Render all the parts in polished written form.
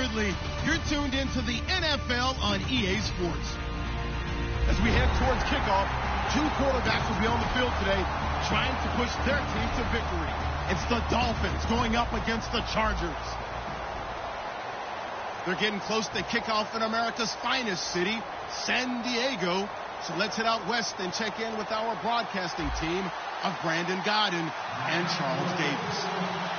Ridley. You're tuned into the NFL on EA Sports. As we head towards kickoff, two quarterbacks will be on the field today trying to push their team to victory. It's the Dolphins going up against the Chargers. They're getting close to kickoff in America's finest city, San Diego. So let's head out west and check in with our broadcasting team of Brandon Godden and Charles Davis.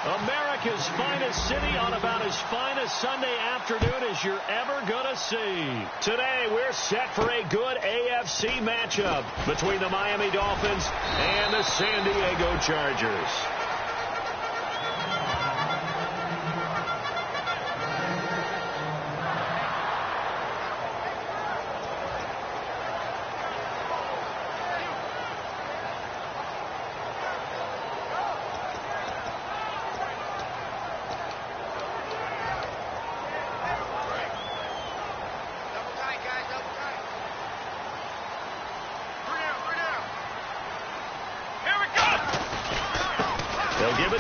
America's finest city on about as fine a Sunday afternoon as you're ever going to see. Today, we're set for a good AFC matchup between the Miami Dolphins and the San Diego Chargers.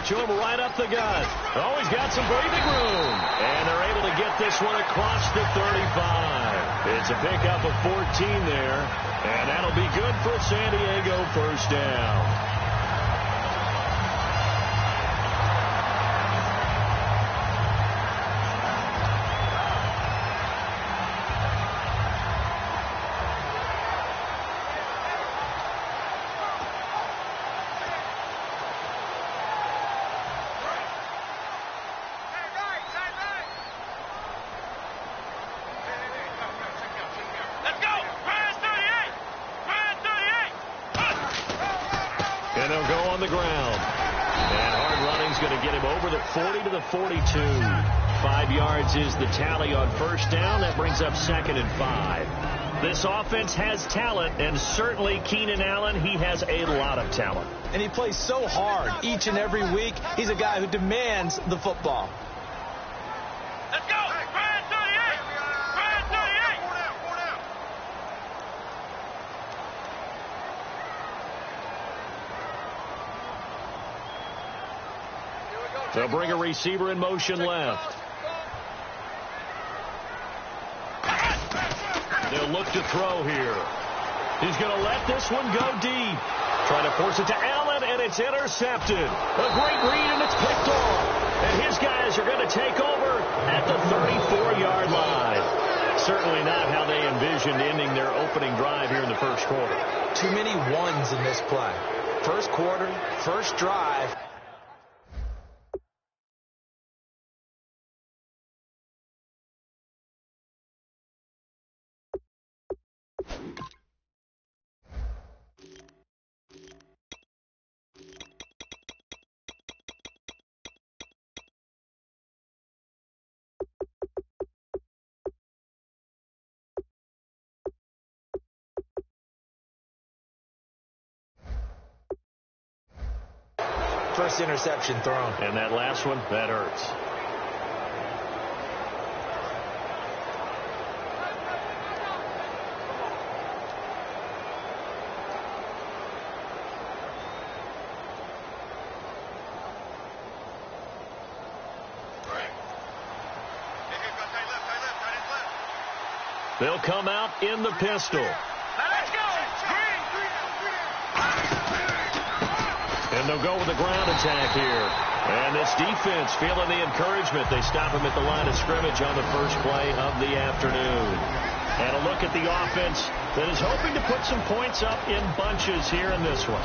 To him right up the gut. Oh, he's got some breathing room. And they're able to get this one across the 35. It's a pickup of 14 there. And that'll be good for San Diego first down. And they'll go on the ground. And hard running's going to get him over the 40 to the 42. 5 yards is the tally on first down. That brings up 2nd and 5. This offense has talent, and certainly Keenan Allen, he has a lot of talent. And he plays so hard each and every week. He's a guy who demands the football. Let's go! Brian 38! Brian 38! Four down. They'll bring a receiver in motion left. They'll look to throw here. He's going to let this one go deep. Trying to force it to Allen, and it's intercepted. A great read, and it's picked off. And his guys are going to take over at the 34-yard line. Certainly not how they envisioned ending their opening drive here in the first quarter. Too many ones in this play. First quarter, first drive. First interception thrown. And that last one, that hurts. They'll come out in the pistol. Let's go! And they'll go with the ground attack here. And this defense feeling the encouragement. They stop him at the line of scrimmage on the first play of the afternoon. And a look at the offense that is hoping to put some points up in bunches here in this one.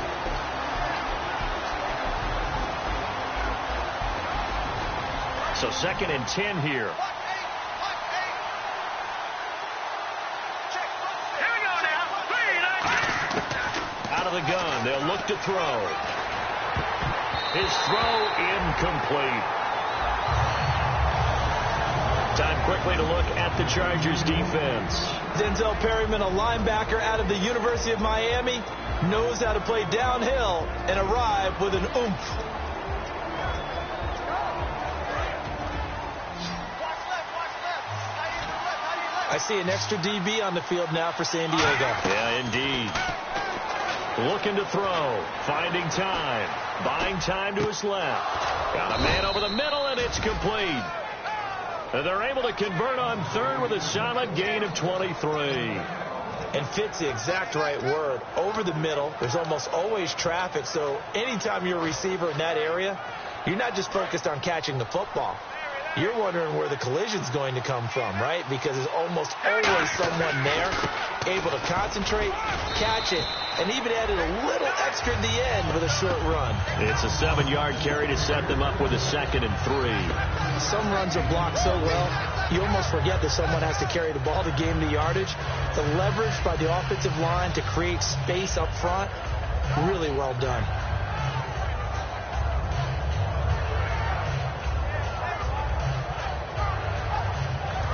So 2nd and 10 here. Out of the gun, they'll look to throw. His throw incomplete. Time quickly to look at the Chargers defense. Denzel Perryman, a linebacker out of the University of Miami, knows how to play downhill and arrive with an oomph. I see an extra DB on the field now for San Diego. Yeah, indeed. Looking to throw, finding time, buying time to his left. Got a man over the middle, and it's complete. And they're able to convert on third with a solid gain of 23. And fit's the exact right word. Over the middle, there's almost always traffic, so anytime you're a receiver in that area, you're not just focused on catching the football. You're wondering where the collision's going to come from, right? Because there's almost always someone there able to concentrate, catch it, and even added a little extra at the end with a short run. It's a 7-yard carry to set them up with a 2nd and 3. Some runs are blocked so well, you almost forget that someone has to carry the ball to gain the yardage. The leverage by the offensive line to create space up front, really well done.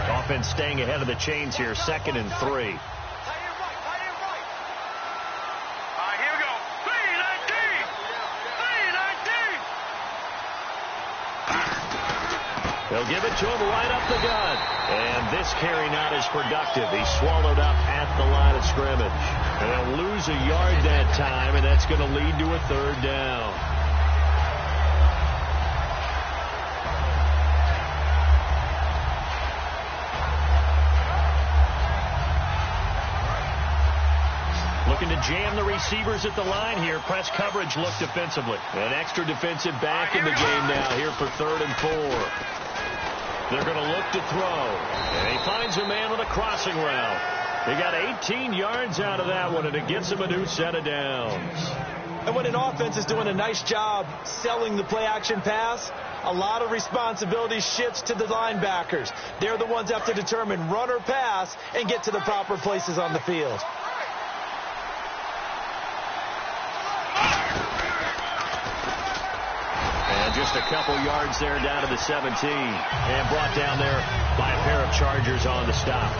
Offense staying ahead of the chains here, 2nd and 3. They'll give it to him right up the gut. And this carry not as productive. He's swallowed up at the line of scrimmage. And they'll lose a yard that time, and that's going to lead to a 3rd down. Looking to jam the receivers at the line here. Press coverage look defensively. An extra defensive back in the game now here for 3rd and 4. They're going to look to throw. And he finds a man on a crossing route. He got 18 yards out of that one, and it gets him a new set of downs. And when an offense is doing a nice job selling the play-action pass, a lot of responsibility shifts to the linebackers. They're the ones that have to determine run or pass and get to the proper places on the field. Just a couple yards there down to the 17. And brought down there by a pair of Chargers on the stop.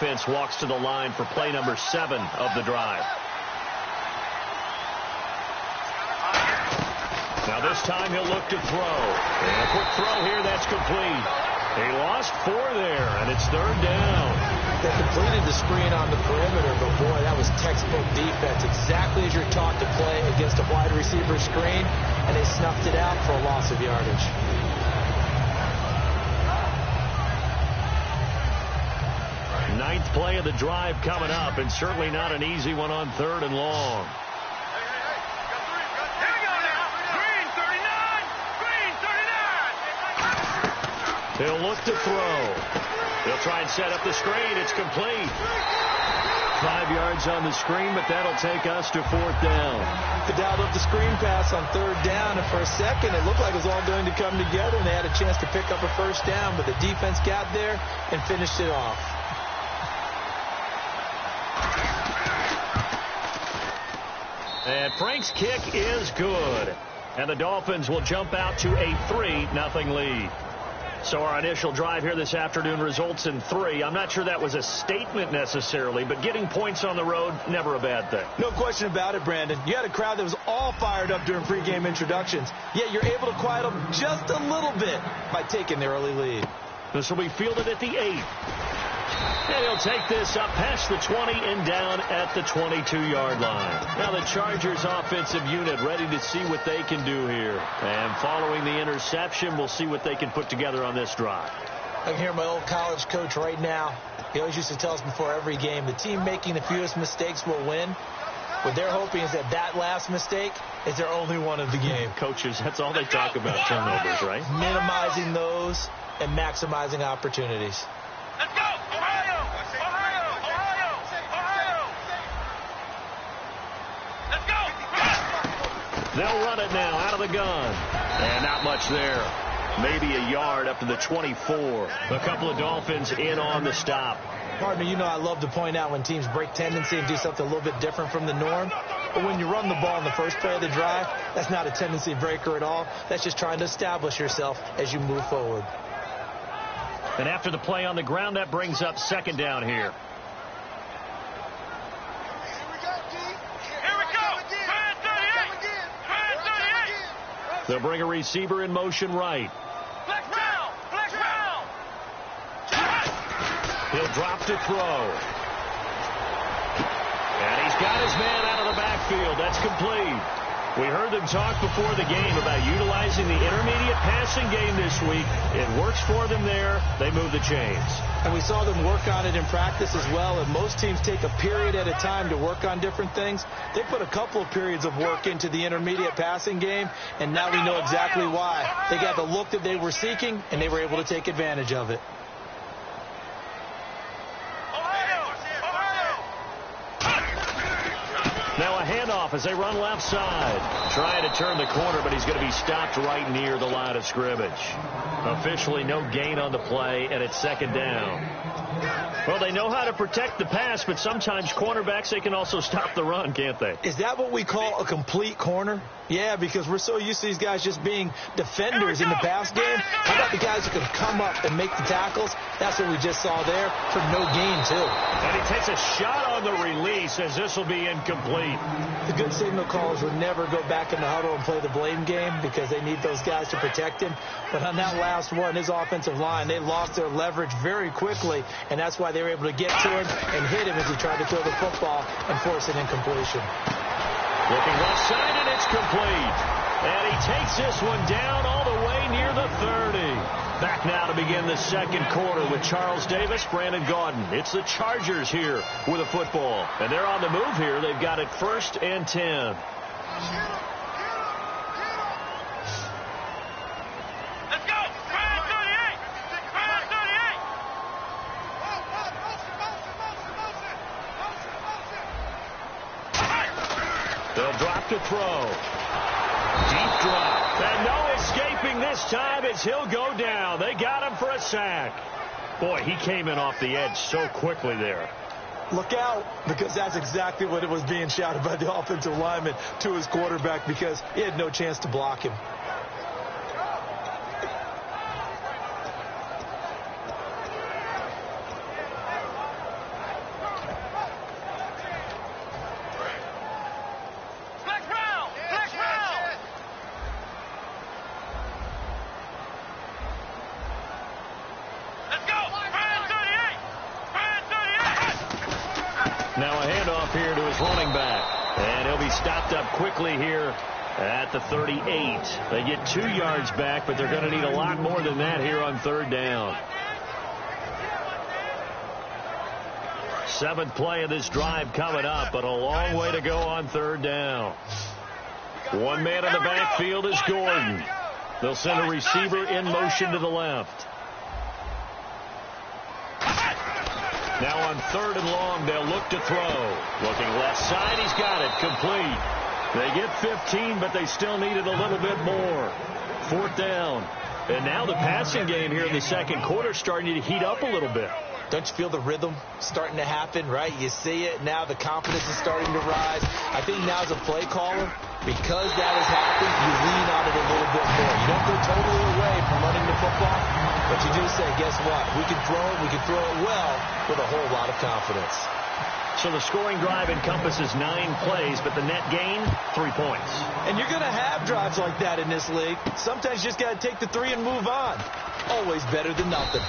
Offense walks to the line for play number 7 of the drive. Now this time he'll look to throw. And a quick throw here, that's complete. He lost 4 there, and it's 3rd down. They completed the screen on the perimeter, but boy, that was textbook defense. Exactly as you're taught to play against a wide receiver screen, and they snuffed it out for a loss of yardage. Ninth play of the drive coming up, and certainly not an easy one on 3rd and long. He'll look to throw. He'll try and set up the screen. It's complete. 5 yards on the screen, but that'll take us to 4th down. They dialed up the screen pass on 3rd down, and for a second it looked like it was all going to come together, and they had a chance to pick up a 1st down, but the defense got there and finished it off. And Frank's kick is good. And the Dolphins will jump out to a 3-0 lead. So our initial drive here this afternoon results in 3. I'm not sure that was a statement necessarily, but getting points on the road, never a bad thing. No question about it, Brandon. You had a crowd that was all fired up during pregame introductions, yet you're able to quiet them just a little bit by taking the early lead. This will be fielded at the 8. And he'll take this up past the 20 and down at the 22-yard line. Now the Chargers offensive unit ready to see what they can do here. And following the interception, we'll see what they can put together on this drive. I can hear my old college coach right now. He always used to tell us before every game, the team making the fewest mistakes will win. What they're hoping is that that last mistake is their only one of the game. Coaches, that's all they talk about, turnovers, right? Minimizing those and maximizing opportunities. Let's go! Ohio! Ohio! Ohio! Ohio! Let's go! They'll run it now out of the gun. And not much there. Maybe a yard up to the 24. A couple of Dolphins in on the stop. Partner, you know I love to point out when teams break tendency and do something a little bit different from the norm. But when you run the ball in the first play of the drive, that's not a tendency breaker at all. That's just trying to establish yourself as you move forward. And after the play on the ground, that brings up 2nd down here. They'll bring a receiver in motion right. Flex round! Flex round! He'll drop to throw. And he's got his man out of the backfield. That's complete. We heard them talk before the game about utilizing the intermediate passing game this week. It works for them there. They move the chains. And we saw them work on it in practice as well. And most teams take a period at a time to work on different things. They put a couple of periods of work into the intermediate passing game, and now we know exactly why. They got the look that they were seeking, and they were able to take advantage of it. Now a handoff as they run left side. Trying to turn the corner, but he's going to be stopped right near the line of scrimmage. Officially no gain on the play, and it's second down. Well, they know how to protect the pass, but sometimes cornerbacks, they can also stop the run, can't they? Is that what we call a complete corner? Yeah, because we're so used to these guys just being defenders in the pass game. How about the guys who can come up and make the tackles? That's what we just saw there for no gain, too. And he takes a shot on the release as this will be incomplete. The good signal callers would never go back in the huddle and play the blame game because they need those guys to protect him. But on that last one, his offensive line, they lost their leverage very quickly, and that's why they were able to get to him and hit him as he tried to throw the football and force an incompletion. Looking left side, and it's complete. And he takes this one down all the way near the 30. Back now to begin the second quarter with Charles Davis, Brandon Gaudin. It's the Chargers here with a football. And they're on the move here. They've got it 1st and 10. Let's go! Brand 38! Brand 38! They'll drop to throw. Deep drop. And no escaping this time as he'll go down. They got him for a sack. Boy, he came in off the edge so quickly there. Look out, because that's exactly what it was being shouted by the offensive lineman to his quarterback because he had no chance to block him. Now a handoff here to his running back. And he'll be stopped up quickly here at the 38. They get 2 yards back, but they're going to need a lot more than that here on 3rd down. 7th play of this drive coming up, but a long way to go on 3rd down. One man in the backfield is Gordon. They'll send a receiver in motion to the left. Now on 3rd and long, they'll look to throw. Looking left side, he's got it. Complete. They get 15, but they still needed a little bit more. 4th down. And now the passing game here in the second quarter starting to heat up a little bit. Don't you feel the rhythm starting to happen, right? You see it. Now the confidence is starting to rise. I think now as a play caller, because that has happened, you lean on it a little bit more. You don't go totally away from running the football, but you do say, guess what? We can throw it. We can throw it well with a whole lot of confidence. So the scoring drive encompasses 9 plays, but the net gain, 3 points. And you're going to have drives like that in this league. Sometimes you just got to take the 3 and move on. Always better than nothing.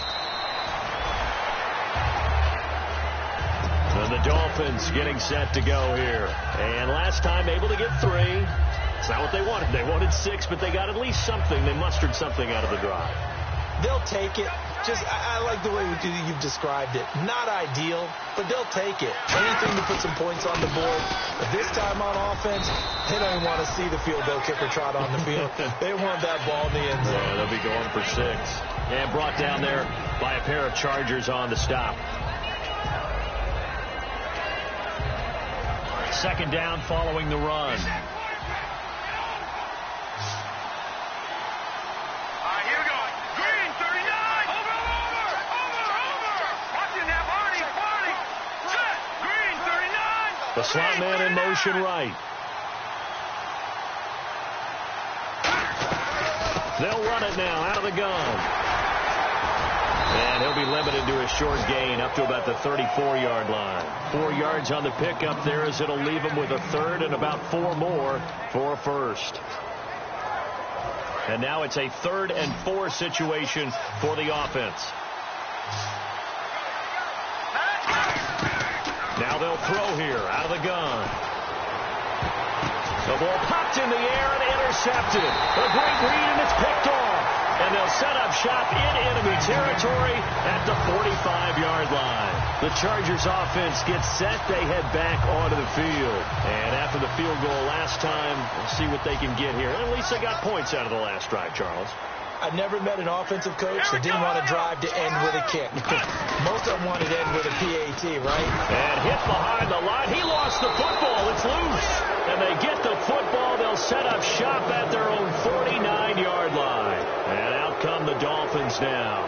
And the Dolphins getting set to go here. And last time able to get 3. It's not what they wanted. They wanted 6, but they got at least something. They mustered something out of the drive. They'll take it. I like the way you've described it. Not ideal, but they'll take it. Anything to put some points on the board. But this time on offense, they don't even want to see the field goal kicker trot on the field. They want that ball in the end zone. Yeah, they'll be going for 6. And brought down there by a pair of Chargers on the stop. 2nd down following the run. The slot man in motion right. They'll run it now out of the gun. And he'll be limited to a short gain up to about the 34-yard line. 4 yards on the pickup there as it'll leave him with a 3rd and about 4 more for a 1st. And now it's a 3rd and 4 situation for the offense. Now they'll throw here out of the gun. The ball popped in the air and intercepted. A great read, and it's picked off. And they'll set up shop in enemy territory at the 45-yard line. The Chargers offense gets set. They head back onto the field. And after the field goal last time, we'll see what they can get here. And at least they got points out of the last drive, Charles. I've never met an offensive coach that didn't want to drive to end with a kick. Most of them wanted to end with a PAT, right? And hit behind the line. He lost the football. It's loose. And they get the football. They'll set up shop at their own 49-yard line. And out come the Dolphins now.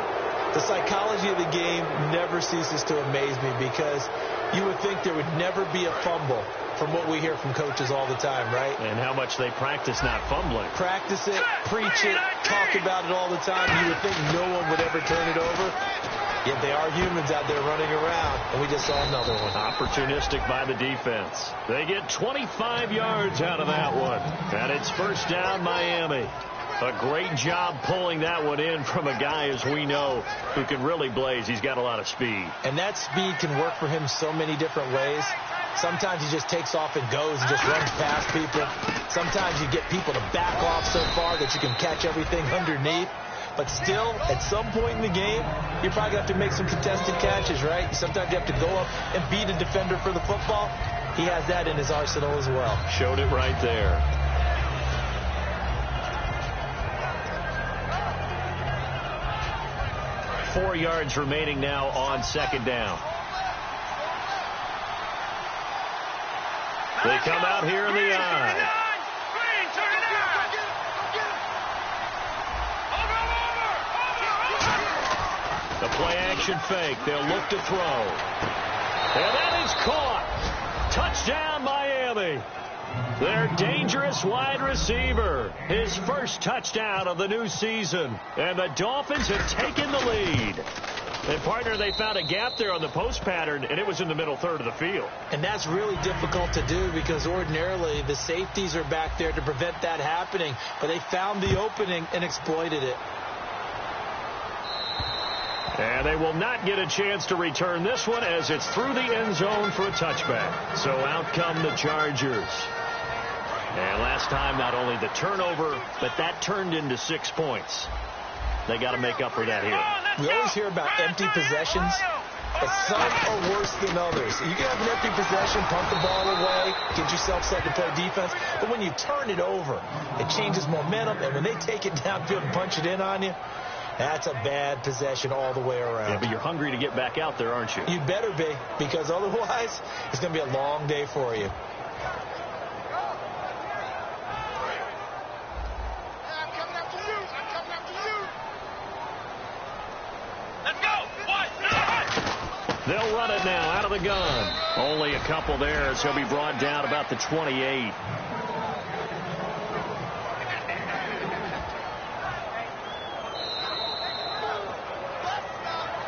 The psychology of the game never ceases to amaze me because you would think there would never be a fumble from what we hear from coaches all the time, right? And how much they practice not fumbling. Practice it, preach it, talk about it all the time. You would think no one would ever turn it over. Yet they are humans out there running around, and we just saw another one. Opportunistic by the defense. They get 25 yards out of that one. And it's first down, Miami. A great job pulling that one in from a guy, as we know, who can really blaze. He's got a lot of speed. And that speed can work for him so many different ways. Sometimes he just takes off and goes and just runs past people. Sometimes you get people to back off so far that you can catch everything underneath. But still, at some point in the game, you're probably going to have to make some contested catches, right? Sometimes you have to go up and beat a defender for the football. He has that in his arsenal as well. Showed it right there. Four yards remaining now on second down. They come out here in the eye. The play-action fake. They'll look to throw. And that is caught. Touchdown, Miami. Their dangerous wide receiver. His first touchdown of the new season. And the Dolphins have taken the lead. And, partner, they found a gap there on the post pattern, and it was in the middle third of the field. And that's really difficult to do because ordinarily the safeties are back there to prevent that happening. But they found the opening and exploited it. And they will not get a chance to return this one as it's through the end zone for a touchback. So out come the Chargers. And last time, not only the turnover, but that turned into 6 points. They got to make up for that here. We always hear about empty possessions, but some are worse than others. You can have an empty possession, punt the ball away, get yourself set to play defense. But when you turn it over, it changes momentum. And when they take it downfield and punch it in on you, that's a bad possession all the way around. Yeah, but you're hungry to get back out there, aren't you? You better be, because otherwise it's going to be a long day for you. They'll run it now out of the gun. Only a couple there as he'll be brought down about the 28.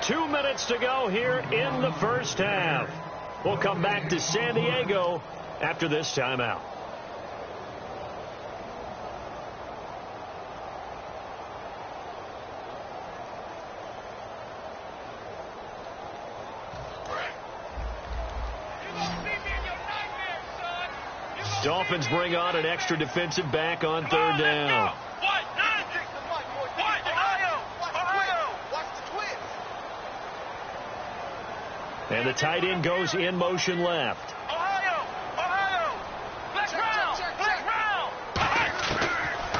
Two minutes to go here in the first half. We'll come back to San Diego after this timeout. Dolphins bring on an extra defensive back on third down. And the tight end goes in motion left.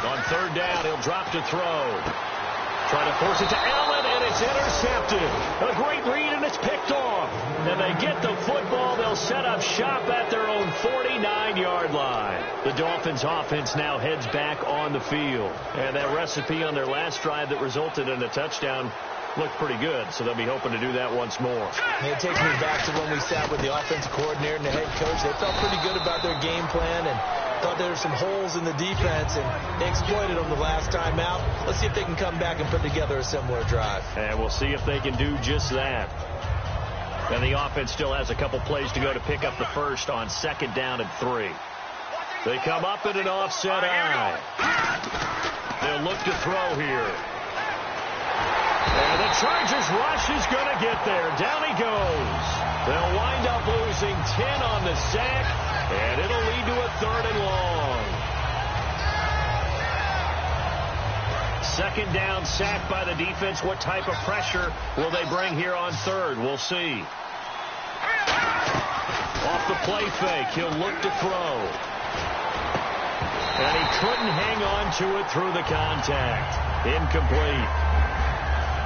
On third down, he'll drop to throw. Trying to force it to Allen, and it's intercepted. A great read, and it's picked off. And they get the football. They'll set up shop at their own 49-yard line. The Dolphins offense now heads back on the field. And that recipe on their last drive that resulted in a touchdown looked pretty good, so they'll be hoping to do that once more. And it takes me back to when we sat with the offensive coordinator and the head coach. They felt pretty good about their game plan and thought there were some holes in the defense, and they exploited them the last time out. Let's see if they can come back and put together a similar drive. And we'll see if they can do just that. And the offense still has a couple plays to go to pick up the first on second down and 3. They come up in an offset eye. They'll look to throw here. And the Chargers rush is going to get there. Down he goes. They'll wind up losing 10 on the sack, and it'll lead to a 3rd and long. Second down, sack by the defense. What type of pressure will they bring here on 3rd? We'll see. Off the play fake, he'll look to throw. And he couldn't hang on to it through the contact. Incomplete.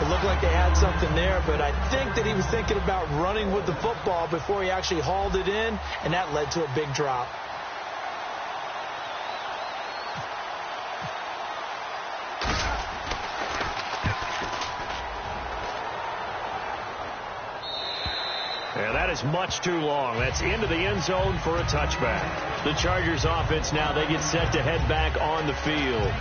It looked like they had something there, but I think that he was thinking about running with the football before he actually hauled it in, and that led to a big drop. And that is much too long. That's into the end zone for a touchback. The Chargers offense now, they get set to head back on the field.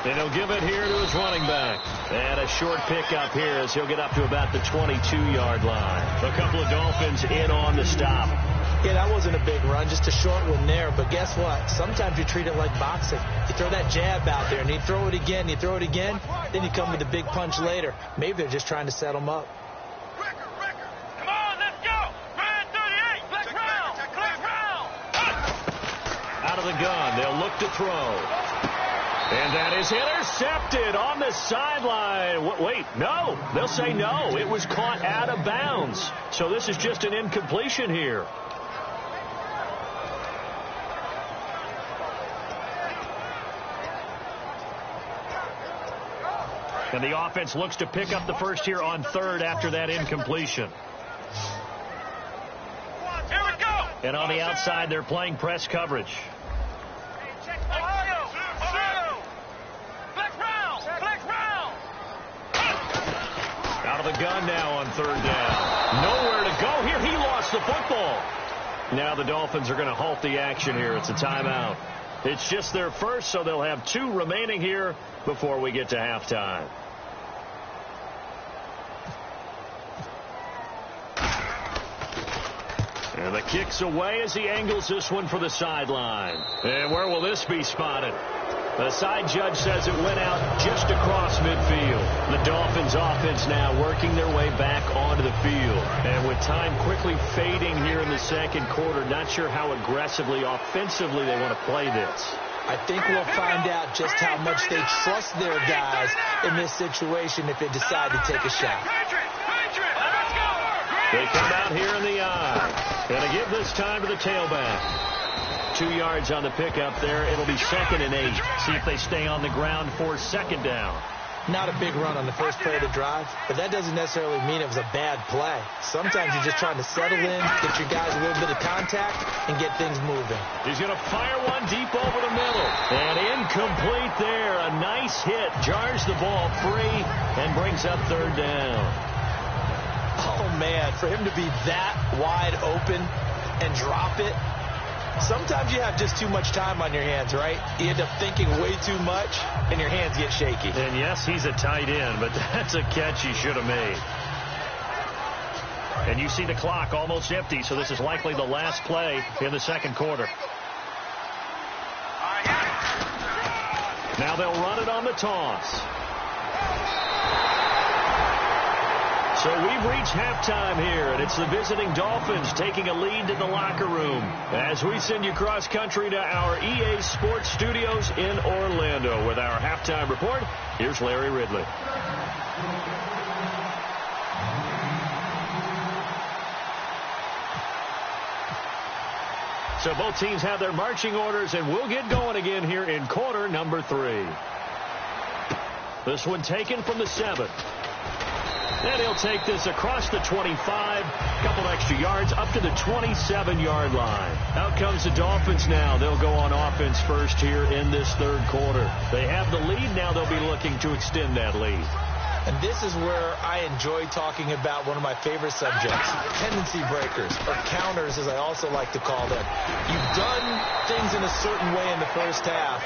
And he'll give it here to his running back. And a short pickup here as he'll get up to about the 22-yard line. A couple of Dolphins in on the stop. Yeah, that wasn't a big run, just a short one there. But guess what? Sometimes you treat it like boxing. You throw that jab out there, and you throw it again, you throw it again, then you come with a big punch later. Maybe they're just trying to set them up. Come on, let's go. Ryan 38, black round, black round. Out of the gun, they'll look to throw. And that is intercepted on the sideline. Wait, no. They'll say no. It was caught out of bounds. So this is just an incompletion here. And the offense looks to pick up the first here on 3rd after that incompletion. Here we go. And on the outside, they're playing press coverage. Out of the gun now on 3rd down. Nowhere to go here. He lost the football. Now the Dolphins are going to halt the action here. It's a timeout. It's just their first, so they'll have 2 remaining here before we get to halftime. And the kick's away as he angles this one for the sideline. And where will this be spotted? The side judge says it went out just across midfield. The Dolphins offense now working their way back onto the field. And with time quickly fading here in the second quarter, not sure how aggressively, offensively they want to play this. I think we'll find out just how much they trust their guys in this situation if they decide to take a shot. They come out here in the eye. Gonna give this time to the tailback. 2 yards on the pickup there. It'll be 2nd and 8. See if they stay on the ground for 2nd down. Not a big run on the first play of the drive, but that doesn't necessarily mean it was a bad play. Sometimes you're just trying to settle in, get your guys a little bit of contact, and get things moving. He's going to fire one deep over the middle. And incomplete there. A nice hit. Jars the ball free and brings up 3rd down. Oh, man, for him to be that wide open and drop it, sometimes you have just too much time on your hands, right? You end up thinking way too much, and your hands get shaky. And, yes, he's a tight end, but that's a catch he should have made. And you see the clock almost empty, so this is likely the last play in the second quarter. Now they'll run it on the toss. So we've reached halftime here, and it's the visiting Dolphins taking a lead to the locker room. As we send you cross-country to our EA Sports Studios in Orlando with our halftime report, here's Larry Ridley. So both teams have their marching orders, and we'll get going again here in quarter number 3. This one taken from the 7. And he'll take this across the 25, couple extra yards, up to the 27-yard line. Out comes the Dolphins now. They'll go on offense first here in this third quarter. They have the lead. Now they'll be looking to extend that lead. And this is where I enjoy talking about one of my favorite subjects, tendency breakers, or counters, as I also like to call them. You've done things in a certain way in the first half,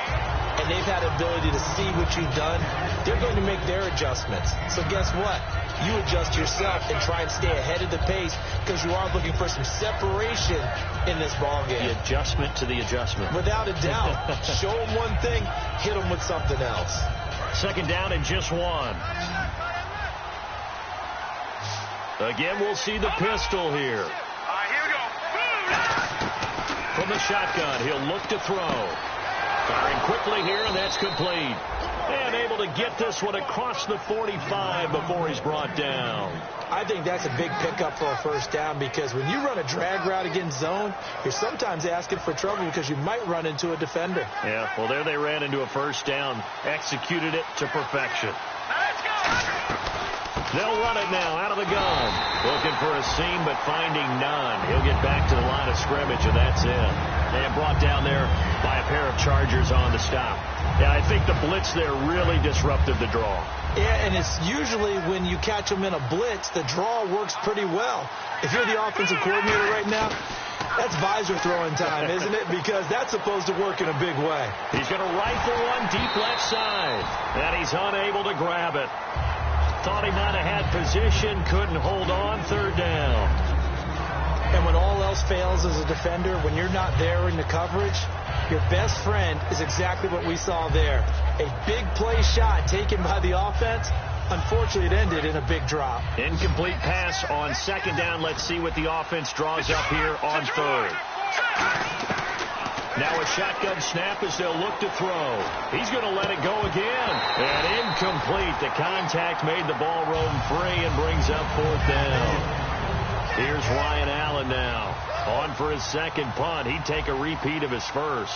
and they've had the ability to see what you've done. They're going to make their adjustments. So guess what? You adjust yourself and try and stay ahead of the pace because you are looking for some separation in this ballgame. The adjustment to the adjustment. Without a doubt. Show them one thing, hit them with something else. Second down and just one. Again, we'll see the pistol here. All right, here we go. From the shotgun, he'll look to throw. Firing quickly here, and that's complete. And able to get this one across the 45 before he's brought down. I think that's a big pickup for a first down because when you run a drag route against zone, you're sometimes asking for trouble because you might run into a defender. Yeah, well, there they ran into a first down, executed it to perfection. Let's go. They'll run it now out of the gun. Looking for a seam, but finding none. He'll get back to the line of scrimmage, and that's it. And brought down there by a pair of Chargers on the stop. Yeah, I think the blitz there really disrupted the draw. Yeah, and it's usually when you catch them in a blitz, the draw works pretty well. If you're the offensive coordinator right now, that's visor throwing time, isn't it? Because that's supposed to work in a big way. He's going to rifle one deep left side, and he's unable to grab it. Thought he might have had position, couldn't hold on, third down. And when all else fails as a defender, when you're not there in the coverage, your best friend is exactly what we saw there. A big play shot taken by the offense. Unfortunately, it ended in a big drop. Incomplete pass on second down. Let's see what the offense draws up here on third. Now a shotgun snap as they'll look to throw. He's going to let it go again. And incomplete. The contact made the ball roam free and brings up fourth down. Here's Ryan Allen now. On for his second punt. He'd take a repeat of his first.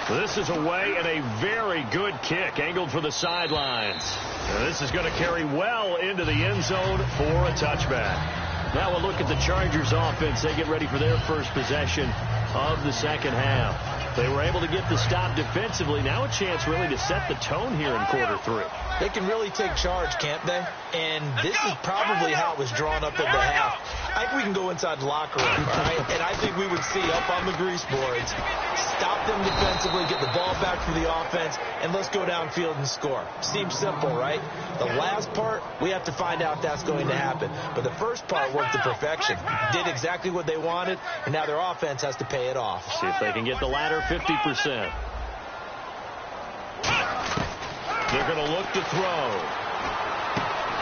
This is away and a very good kick angled for the sidelines. Now this is going to carry well into the end zone for a touchback. Now we'll look at the Chargers offense. They get ready for their first possession of the second half. They were able to get the stop defensively. Now a chance really to set the tone here in quarter three. They can really take charge, can't they? And this is probably how it was drawn up at the half. I think we can go inside the locker room, all right? And I think we would see up on the grease boards, stop them defensively, get the ball back for the offense, and let's go downfield and score. Seems simple, right? The last part, we have to find out if that's going to happen. But the first part worked to perfection. Did exactly what they wanted, and now their offense has to pay it off. See if they can get the latter 50%. They're going to look to throw.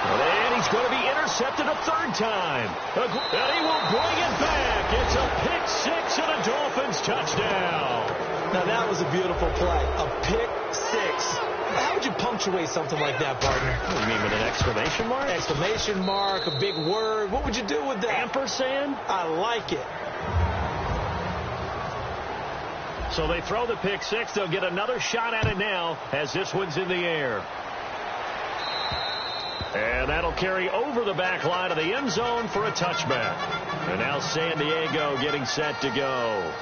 And he's going to be intercepted a third time. And he will bring it back. It's a pick six and a Dolphins touchdown. Now that was a beautiful play. A pick six. How would you punctuate something like that, partner? What do you mean, with an exclamation mark? Exclamation mark, a big word. What would you do with that? Ampersand? I like it. So they throw the pick six. They'll get another shot at it now as this one's in the air. And that'll carry over the back line of the end zone for a touchback. And now San Diego getting set to go.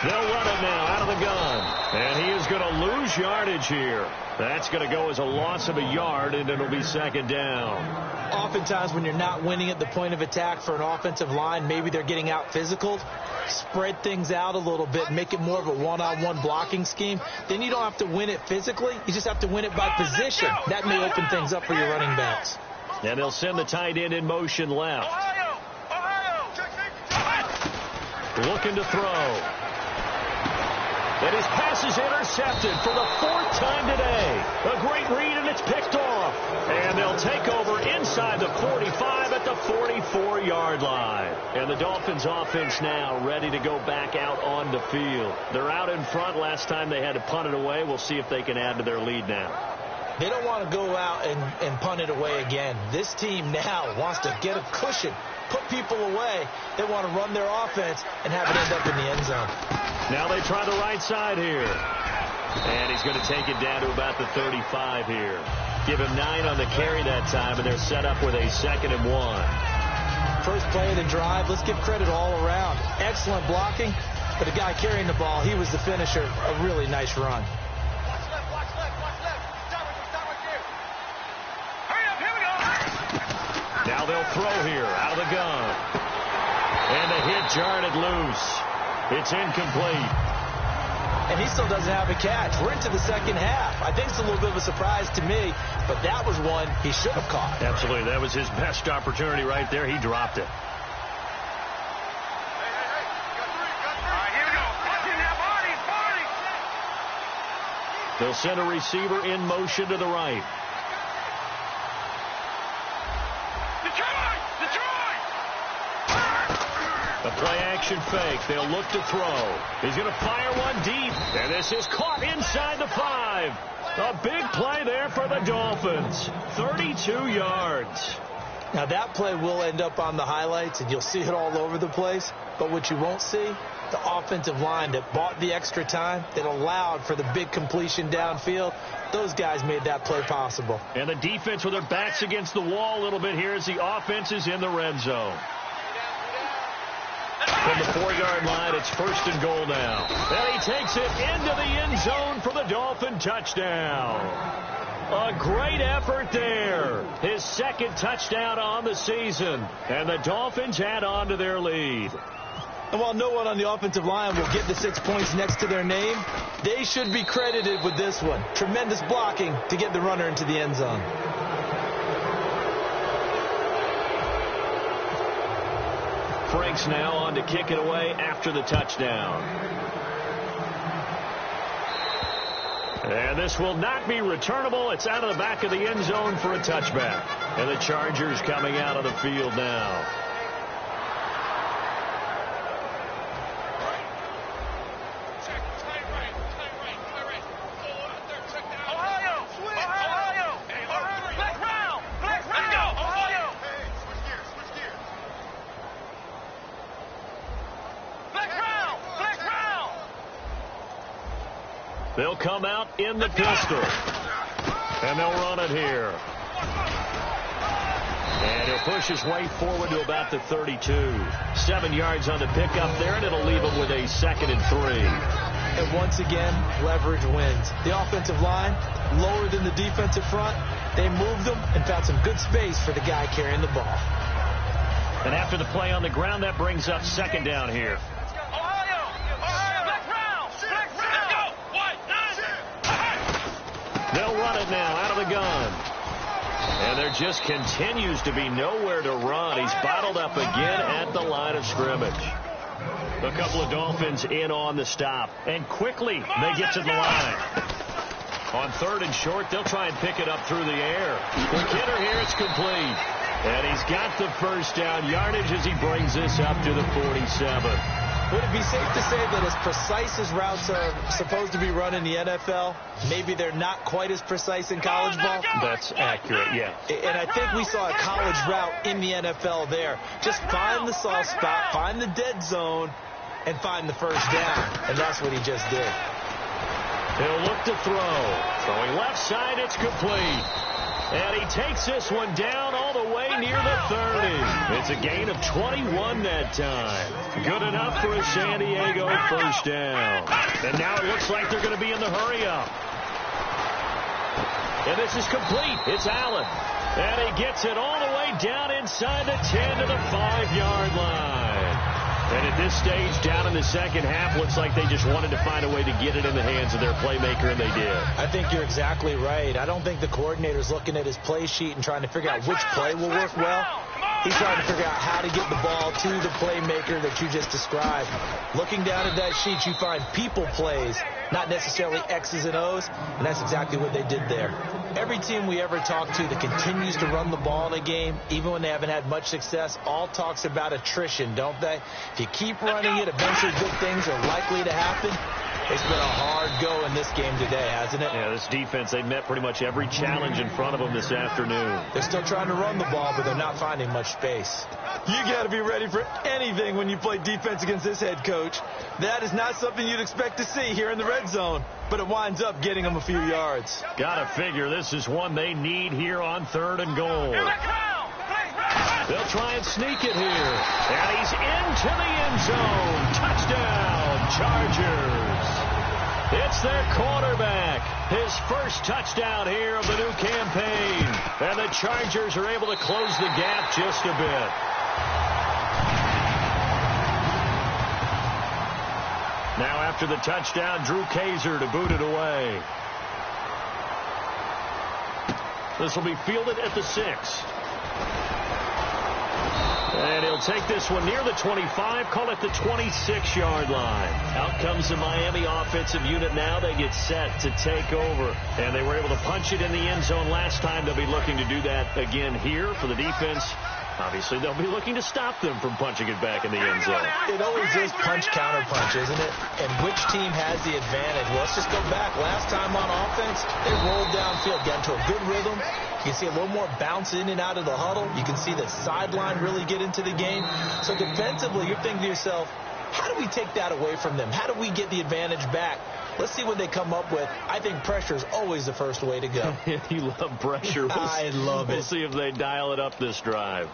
They'll run it now out of the gun. And he is going to lose yardage here. That's going to go as a loss of a yard, and it'll be second down. Oftentimes when you're not winning at the point of attack for an offensive line, maybe they're getting out physical. Spread things out a little bit, make it more of a one-on-one blocking scheme. Then you don't have to win it physically. You just have to win it by position. That may open things up for your running backs. And they'll send the tight end in motion left. Looking to throw. And his pass is intercepted for the fourth time today. A great read, and it's picked off. And they'll take over inside the 45 at the 44-yard line. And the Dolphins offense now ready to go back out on the field. They're out in front. Last time they had to punt it away. We'll see if they can add to their lead now. They don't want to go out and punt it away again. This team now wants to get a cushion put people away. They want to run their offense and have it end up in the end zone. Now they try the right side here. And he's going to take it down to about the 35 here. Give him 9 on the carry that time, and they're set up with a 2nd and 1. First play of the drive, let's give credit all around. Excellent blocking, but the guy carrying the ball, he was the finisher. A really nice run. Now they'll throw here out of the gun. And the hit jarred it loose. It's incomplete. And he still doesn't have a catch. We're into the second half. I think it's a little bit of a surprise to me, but that was one he should have caught. Absolutely. That was his best opportunity right there. He dropped it. They'll send a receiver in motion to the right. A play-action fake. They'll look to throw. He's going to fire one deep. And this is caught inside the 5. A big play there for the Dolphins. 32 yards. Now, that play will end up on the highlights, and you'll see it all over the place. But what you won't see, the offensive line that bought the extra time, that allowed for the big completion downfield, those guys made that play possible. And the defense with their backs against the wall a little bit here as the offense is in the red zone. From the 4-yard line, it's 1st and goal now. And he takes it into the end zone for the Dolphin touchdown. A great effort there. His 2nd touchdown on the season. And the Dolphins add on to their lead. And while no one on the offensive line will get the 6 points next to their name, they should be credited with this one. Tremendous blocking to get the runner into the end zone. Franks now on to kick it away after the touchdown. And this will not be returnable. It's out of the back of the end zone for a touchback. And the Chargers coming out of the field now. They'll come out in the pistol. And they'll run it here. And he'll push his way forward to about the 32. 7 yards on the pickup there, and it'll leave him with a 2nd and 3. And once again, leverage wins. The offensive line, lower than the defensive front. They moved them and found some good space for the guy carrying the ball. And after the play on the ground, that brings up 2nd down here. They'll run it now out of the gun. And there just continues to be nowhere to run. He's bottled up again at the line of scrimmage. A couple of Dolphins in on the stop. And quickly they get to the line. On 3rd and short, they'll try and pick it up through the air. The kidder here, it's complete. And he's got the 1st down yardage as he brings this up to the 47. Would it be safe to say that as precise as routes are supposed to be run in the NFL, maybe they're not quite as precise in college ball? That's accurate, yeah. And I think we saw a college route in the NFL there. Just find the soft spot, find the dead zone, and find the 1st down. And that's what he just did. He'll look to throw. Throwing left side, it's complete. And he takes this one down all the way near the 30. It's a gain of 21 that time. Good enough for a San Diego 1st down. And now it looks like they're going to be in the hurry-up. And this is complete. It's Allen. And he gets it all the way down inside the 10 to the 5-yard line. And at this stage, down in the second half, looks like they just wanted to find a way to get it in the hands of their playmaker, and they did. I think you're exactly right. I don't think the coordinator's looking at his play sheet and trying to figure out which play will work well. He's trying to figure out how to get the ball to the playmaker that you just described. Looking down at that sheet, you find people plays, not necessarily X's and O's, and that's exactly what they did there. Every team we ever talk to that continues to run the ball in a game, even when they haven't had much success, all talks about attrition, don't they? If you keep running it, eventually good things are likely to happen. It's been a hard go in this game today, hasn't it? Yeah, this defense, they met pretty much every challenge in front of them this afternoon. They're still trying to run the ball, but they're not finding much space. You got to be ready for anything when you play defense against this head coach. That is not something you'd expect to see here in the red zone, but it winds up getting them a few yards. Gotta figure this is one they need here on 3rd and goal. They'll try and sneak it here. And he's into the end zone. Touchdown, Chargers. It's their quarterback. His first touchdown here of the new campaign. And the Chargers are able to close the gap just a bit. Now after the touchdown, Drew Kaiser to boot it away. This will be fielded at the 6. And he'll take this one near the 25, call it the 26-yard line. Out comes the Miami offensive unit now. They get set to take over. And they were able to punch it in the end zone last time. They'll be looking to do that again here for the defense. Obviously, they'll be looking to stop them from punching it back in the end zone. It always is punch-counter-punch, isn't it? And which team has the advantage? Well, let's just go back. Last time on offense, they rolled downfield, got into a good rhythm. You can see a little more bounce in and out of the huddle. You can see the sideline really get into the game. So defensively, you're thinking to yourself, how do we take that away from them? How do we get the advantage back? Let's see what they come up with. I think pressure is always the first way to go. You love pressure. I love it. We'll see if they dial it up this drive.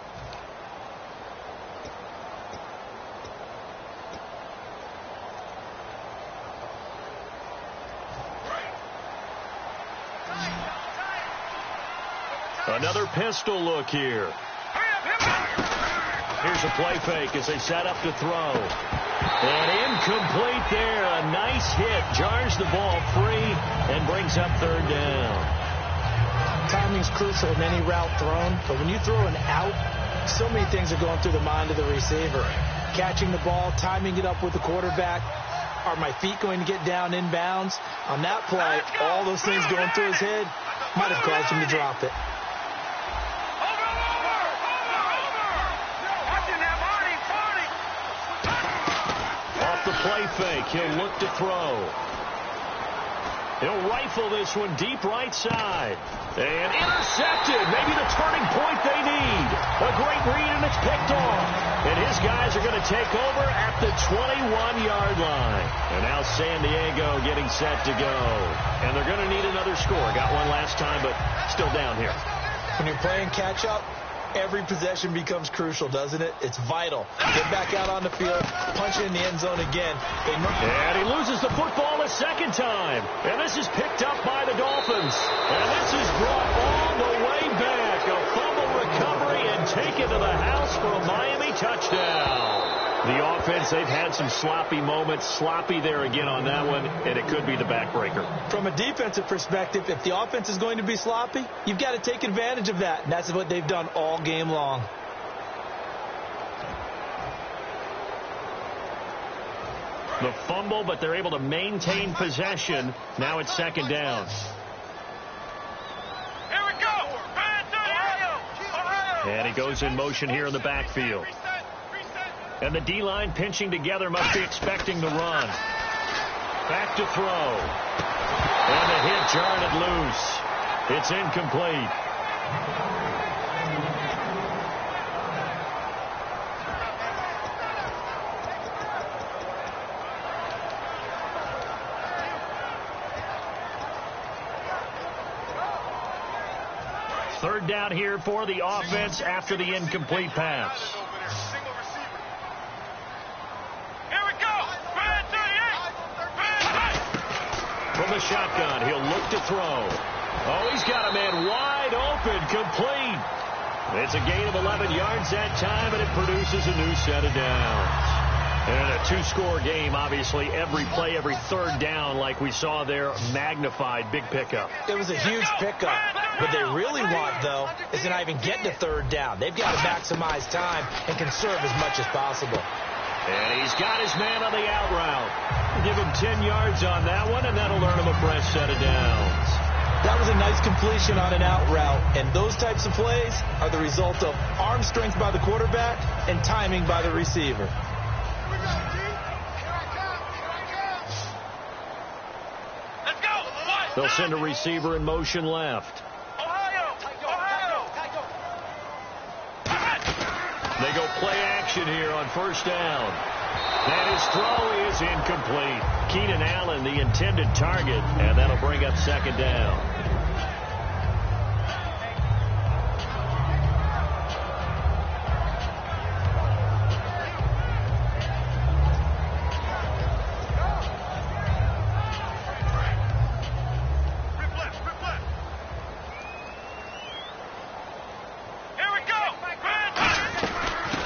Another pistol look here. Here's a play fake as they set up to throw. And incomplete there. A nice hit. Jars the ball free and brings up 3rd down. Timing's crucial in any route thrown, but when you throw an out, so many things are going through the mind of the receiver. Catching the ball, timing it up with the quarterback. Are my feet going to get down inbounds? On that play, all those things going through his head might have caused him to drop it. The play fake. He'll look to throw. He'll rifle this one deep right side. And intercepted. Maybe the turning point they need. A great read, and it's picked off. And his guys are going to take over at the 21-yard line. And now San Diego getting set to go. And they're going to need another score. Got one last time, but still down here. When you're playing catch-up, every possession becomes crucial, doesn't it? It's vital. Get back out on the field, punch it in the end zone again. And he loses the football a second time. And this is picked up by the Dolphins. And this is brought all the way back. A fumble recovery and taken to the house for a Miami touchdown. The offense, they've had some sloppy moments. Sloppy there again on that one, and it could be the backbreaker. From a defensive perspective, if the offense is going to be sloppy, you've got to take advantage of that. And that's what they've done all game long. The fumble, but they're able to maintain possession. Now it's 2nd down. Here we go. And he goes in motion here in the backfield. And the D-line pinching together, must be expecting the run. Back to throw. And the hit jarred it loose. It's incomplete. Third down here for the offense after the incomplete pass. From the shotgun, he'll look to throw. Oh, he's got a man wide open, complete. It's a gain of 11 yards that time, and it produces a new set of downs. And a 2-score game, obviously, every play, every 3rd down, like we saw there, magnified, big pickup. It was a huge pickup. What they really want, though, is to not even get to 3rd down. They've got to maximize time and conserve as much as possible. And he's got his man on the out route. Give him 10 yards on that one, and that'll earn him a fresh set of downs. That was a nice completion on an out route, and those types of plays are the result of arm strength by the quarterback and timing by the receiver. They'll send a receiver in motion left. They go play action here on first down. And his throw is incomplete. Keenan Allen, the intended target, and that'll bring up second down.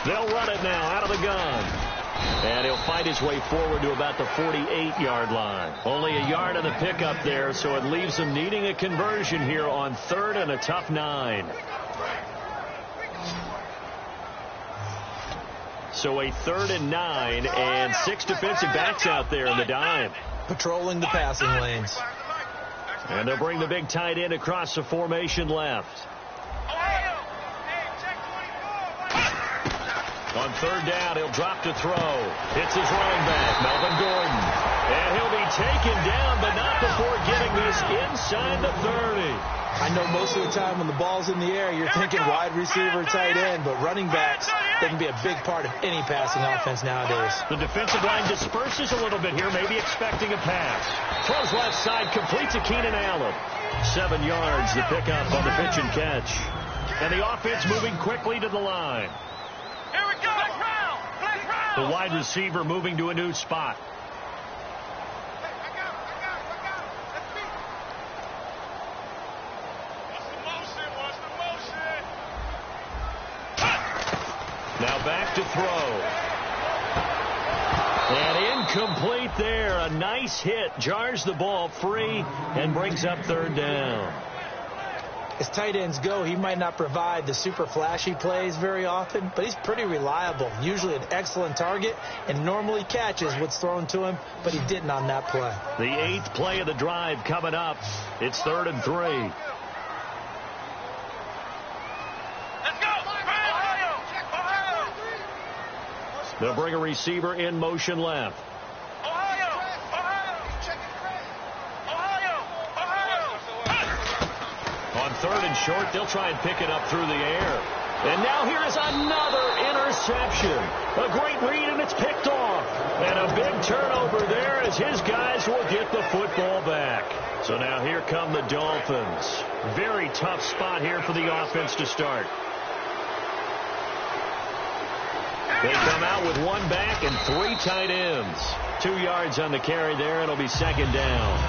They'll run it now out of the gun. And he'll fight his way forward to about the 48-yard line. Only a yard on the pickup there, so it leaves them needing a conversion here on 3rd and a tough 9. So a 3rd and 9 and 6 defensive backs out there in the dime. Patrolling the passing lanes. And they'll bring the big tight end across the formation left. On 3rd down, he'll drop to throw. Hits his running back, Melvin Gordon. And he'll be taken down, but not before getting this inside the 30. I know most of the time when the ball's in the air, you're thinking wide receiver, tight end, but running backs, they can be a big part of any passing offense nowadays. The defensive line disperses a little bit here, maybe expecting a pass. Throws left side, complete to Keenan Allen. 7 yards, the pickup on the pitch and catch. And the offense moving quickly to the line. Here we go. Black round. The wide receiver moving to a new spot. Now back to throw. And incomplete there. A nice hit. Jars the ball free and brings up 3rd down. As tight ends go, he might not provide the super flashy plays very often, but he's pretty reliable. Usually an excellent target and normally catches what's thrown to him, but he didn't on that play. The 8th play of the drive coming up. It's 3rd and 3. Let's go. Ohio. They'll bring a receiver in motion left. On 3rd and short, they'll try and pick it up through the air. And now here is another interception. A great read, and it's picked off. And a big turnover there as his guys will get the football back. So now here come the Dolphins. Very tough spot here for the offense to start. They come out with 1 back and 3 tight ends. 2 yards on the carry there, and it'll be 2nd down.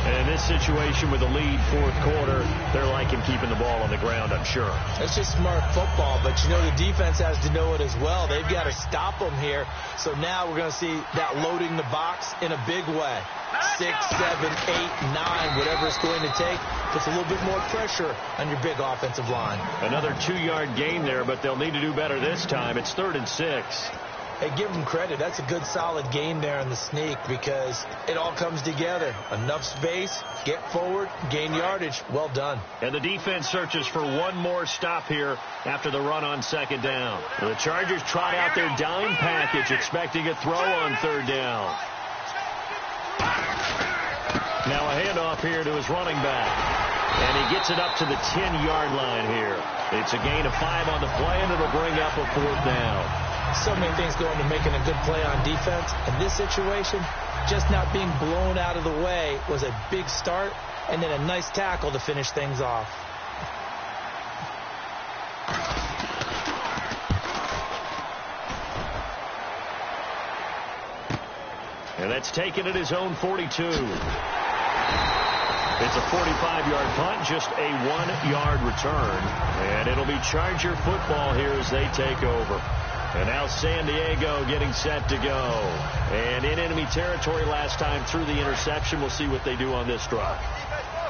And in this situation with the lead 4th quarter, they're liking keeping the ball on the ground, I'm sure. That's just smart football, but you know the defense has to know it as well. They've got to stop them here. So now we're going to see that loading the box in a big way. 6, 7, 8, 9, whatever it's going to take. Puts a little bit more pressure on your big offensive line. Another 2-yard gain there, but they'll need to do better this time. It's 3rd and 6. Hey, give them credit. That's a good, solid gain there in the sneak because it all comes together. Enough space, get forward, gain yardage. Well done. And the defense searches for one more stop here after the run on 2nd down. The Chargers trot out their dime package, expecting a throw on 3rd down. Now a handoff here to his running back. And he gets it up to the 10-yard line here. It's a gain of 5 on the play, and it'll bring up a 4th down. So many things go into making a good play on defense. In this situation, just not being blown out of the way was a big start, and then a nice tackle to finish things off. And that's taken at his own 42. It's a 45-yard punt, just a 1-yard return. And it'll be Charger football here as they take over. And now San Diego getting set to go. And in enemy territory last time through the interception. We'll see what they do on this drive.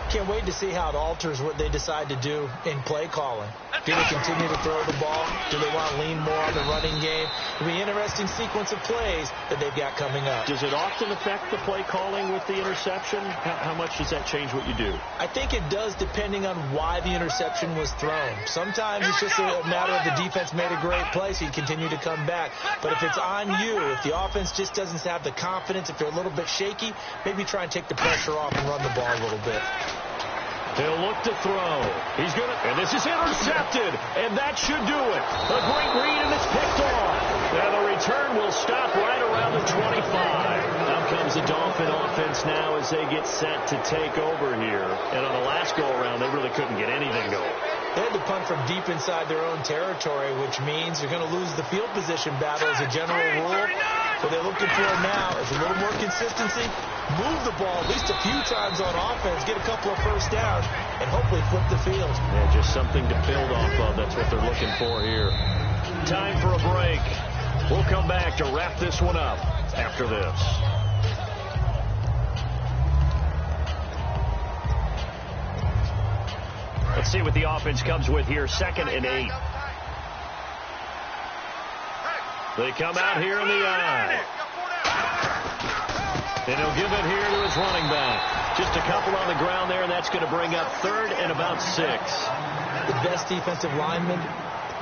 Can't wait to see how it alters what they decide to do in play calling. Do they continue to throw the ball? Do they want to lean more on the running game? It'll be an interesting sequence of plays that they've got coming up. Does it often affect the play calling with the interception? How much does that change what you do? I think it does, depending on why the interception was thrown. Sometimes it's just a matter of the defense made a great play, so you continue to come back. But if it's on you, if the offense just doesn't have the confidence, if they're a little bit shaky, maybe try and take the pressure off and run the ball a little bit. He'll look to throw. He's going to, and this is intercepted, and that should do it. A great read, and it's picked off. And the return will stop right around the 25. Out comes the Dolphin offense now as they get set to take over here. And on the last go-around, they really couldn't get anything going. They had to punt from deep inside their own territory, which means you're going to lose the field position battle as a general rule. What they're looking for now is a little more consistency, move the ball at least a few times on offense, get a couple of first downs, and hopefully flip the field. Yeah, just something to build off of. That's what they're looking for here. Time for a break. We'll come back to wrap this one up after this. Let's see what the offense comes with here. 2nd and 8. They come out here in the eye. And he'll give it here to his running back. Just a couple on the ground there, and that's going to bring up 3rd and about 6. The best defensive linemen,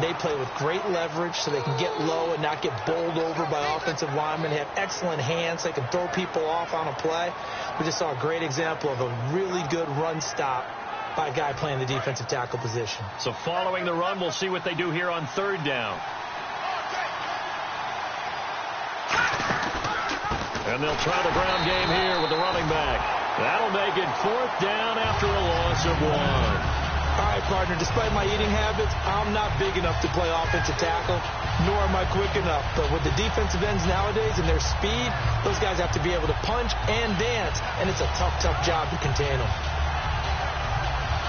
they play with great leverage so they can get low and not get bowled over by offensive linemen. They have excellent hands. They can throw people off on a play. We just saw a great example of a really good run stop by a guy playing the defensive tackle position. So following the run, we'll see what they do here on 3rd down. And they'll try the ground game here with the running back. That'll make it 4th down after a loss of 1. All right, partner, despite my eating habits, I'm not big enough to play offensive tackle, nor am I quick enough. But with the defensive ends nowadays and their speed, those guys have to be able to punch and dance, and it's a tough, tough job to contain them.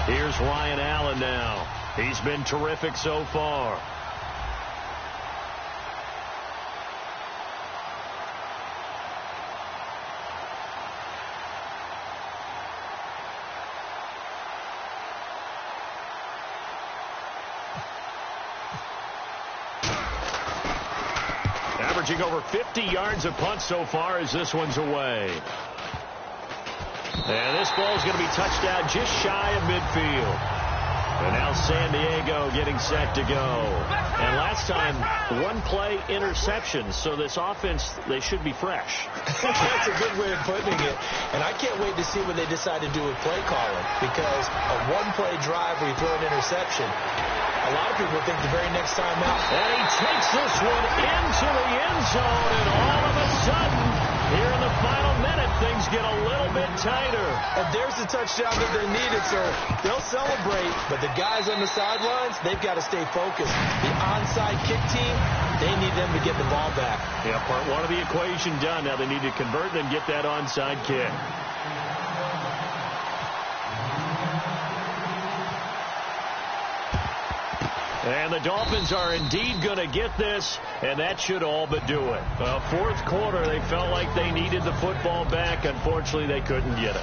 Here's Ryan Allen now. He's been terrific so far. Averaging over 50 yards of punt so far as this one's away. And this ball's going to be touched down just shy of midfield. And now San Diego getting set to go. And last time, 1-play interception. So this offense, they should be fresh. That's a good way of putting it. And I can't wait to see what they decide to do with play calling. Because a 1-play drive where you throw an interception, a lot of people think the very next time out. And he takes this one into the end zone. And all of a sudden, here in the final minute, things get a little bit tighter. And there's the touchdown that they needed, so they'll celebrate. But the guys on the sidelines, they've got to stay focused. The onside kick team, they need them to get the ball back. Yeah, part 1 of the equation done. Now they need to convert and get that onside kick. And the Dolphins are indeed going to get this, and that should all but do it. 4th quarter, they felt like they needed the football back. Unfortunately, they couldn't get it.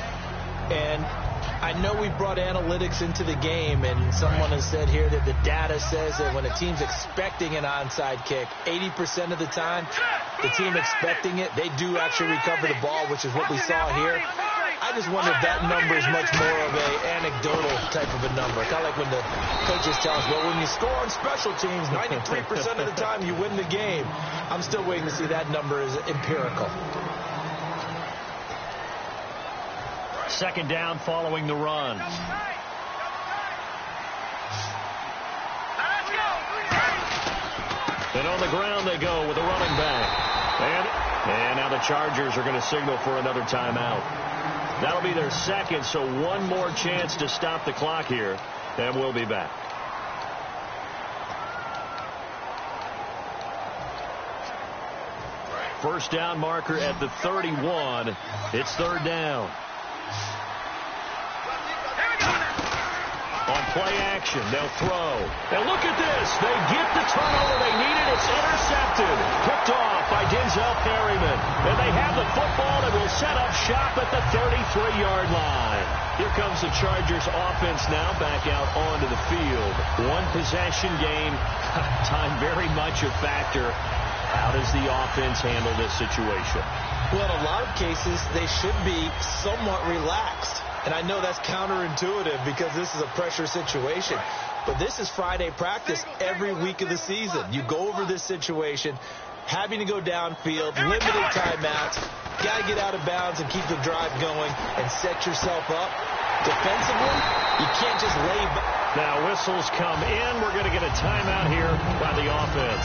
And I know we brought analytics into the game, and someone has said here that the data says that when a team's expecting an onside kick, 80% of the time, the team expecting it, they do actually recover the ball, which is what we saw here. I just wonder if that number is much more of an anecdotal type of a number. Kind of like when the coaches tell us, well, when you score on special teams, 93% of the time you win the game. I'm still waiting to see that number is empirical. 2nd down following the run. And on the ground they go with a running back. And now the Chargers are going to signal for another timeout. That'll be their 2nd, so one more chance to stop the clock here, and we'll be back. First down marker at the 31. It's 3rd down. On Play action. They'll throw. And look at this. They get the turnover they needed. It's intercepted. Picked off by Denzel Perryman. And they have the football and will set up shop at the 33-yard line. Here comes the Chargers offense now back out onto the field. One possession game. Time very much a factor. How does the offense handle this situation? Well, in a lot of cases, they should be somewhat relaxed. And I know that's counterintuitive because this is a pressure situation. But this is Friday practice every week of the season. You go over this situation, having to go downfield, limited timeouts, got to get out of bounds and keep the drive going and set yourself up. Defensively, you can't just lay back. Now whistles come in. We're going to get a timeout here by the offense.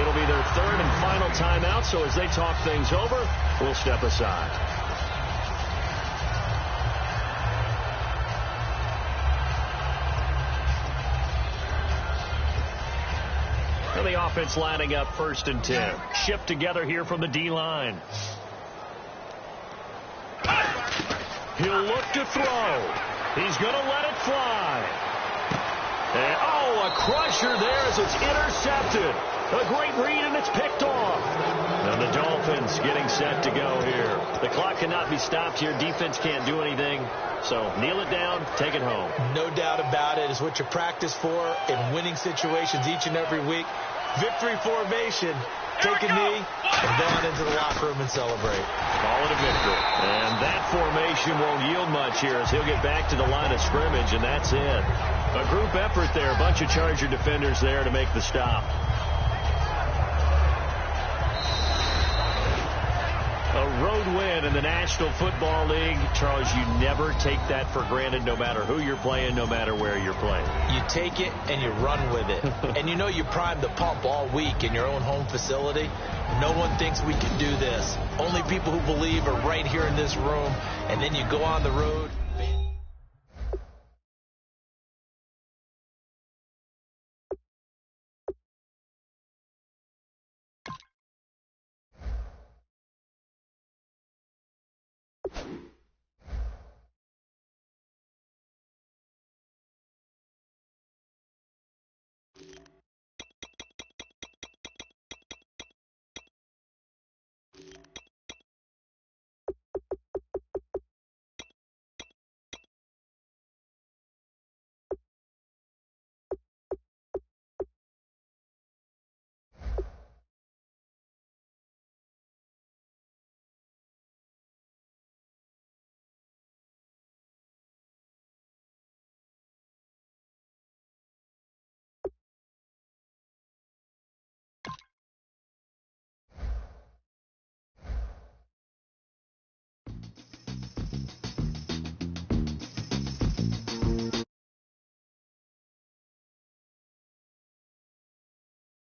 It'll be their third and final timeout, so as they talk things over, we'll step aside. And the offense lining up 1st and 10. Shipped together here from the D-line. He'll look to throw. He's going to let it fly. And, a crusher there as it's intercepted. A great read, and it's picked off. And the Dolphins getting set to go here. The clock cannot be stopped here. Defense can't do anything. So kneel it down, take it home. No doubt about it. It's what you practice for in winning situations each and every week. Victory formation. Take a knee and go on into the locker room and celebrate. Call it a victory. And that formation won't yield much here as he'll get back to the line of scrimmage, and that's it. A group effort there. A bunch of Charger defenders there to make the stop. A road win in the National Football League. Charles, you never take that for granted no matter who you're playing, no matter where you're playing. You take it and you run with it. And you know you primed the pump all week in your own home facility. No one thinks we can do this. Only people who believe are right here in this room. And then you go on the road.